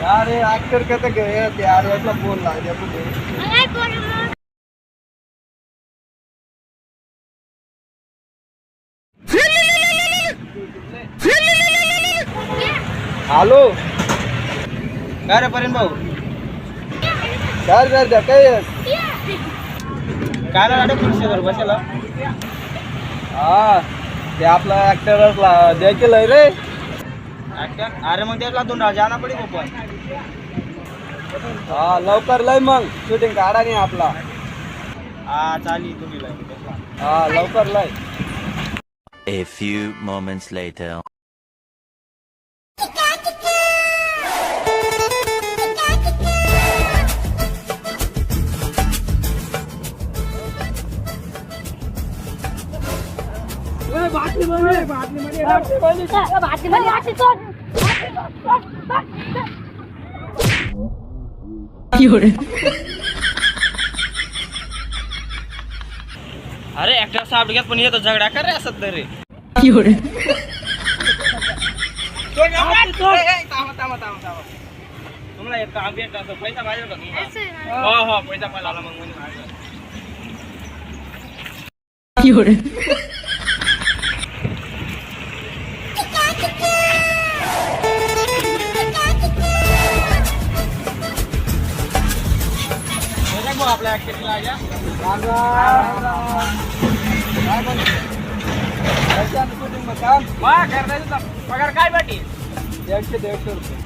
यार ये एक्टर कहते गए यार इतना बोल रहा है मुझे। हॅलो काय रे परेन भाऊ काय काय काय काय ना खुर्शीवर बसायला हा ते आपला ऍक्टरला द्या केलंय रे ऍक्टर अरे मग त्याला दोन जाना पडेल पण हा लवकर लय मग शूटिंग काढा नाही आपला हा चाली तुम्ही हा लवकर लय A few moments later. अरे ऍक्टर साहेब घेत पण येतो झगडा कर रे असत रे तुम्हाला एक काम भेटत पैसा पाहिजे का हो हो पैसा पाहिजे आला मग आपल्या ऍक्टिंगला पगार काय बाटी 150 रुपये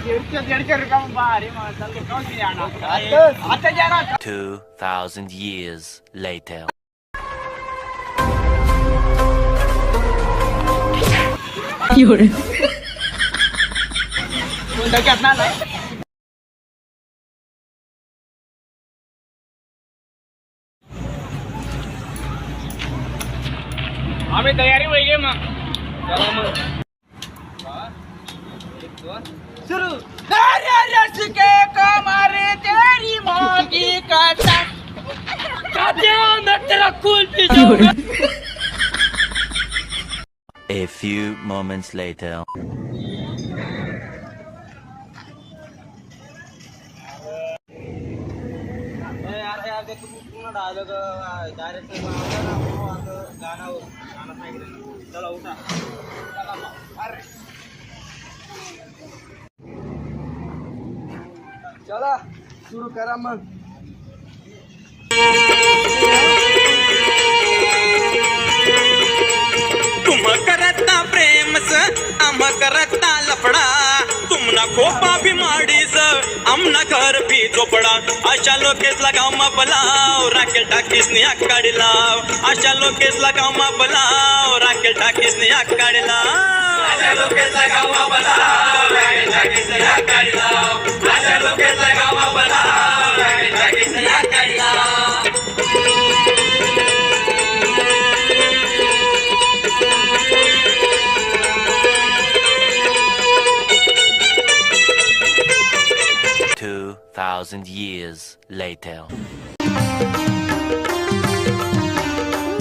150 रुपये 2,000 years later. आम्ही तयारी होई मग चला मग शुरू रसिके कमारे तेरी मोगी का A few moments later. चला उठा चला सुरू करा मग तुम करता प्रेम स आम करता लफडा तुमना खोपा भी माडीस आमना घर भी झोपडा अशा लोकेस लगाव मा बलाव राखेल टाकीस नि आकाडी लाव अशा लोकेस लगाव मा बलाव राखेल टाकीस नि आकाडी लाव अशा लोकेस लगाव मा बलाव राखेल टाकीस नि आकाडी लाव अशा लोकेस लगाव मा बलाव राखेल टाकीस नि आकाडी लाव 2,000 years later.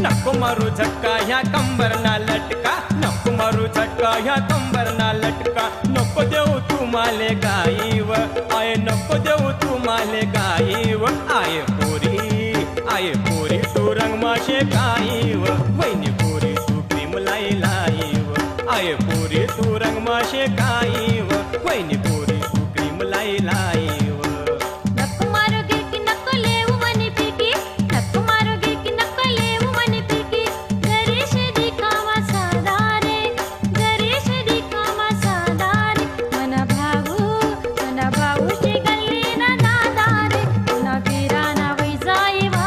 नको मारू झटका ह्या कंबरना लटका नको मारू झटका ह्या कंबरना लटका नको देऊ तू माले गाईव आय नको देऊ तू माले गाईव आय पोरी तू रंग माशे गाईव वैनी पोरी तू क्रीम लाई लाईव आय पोरी तू रंग माशे गाईव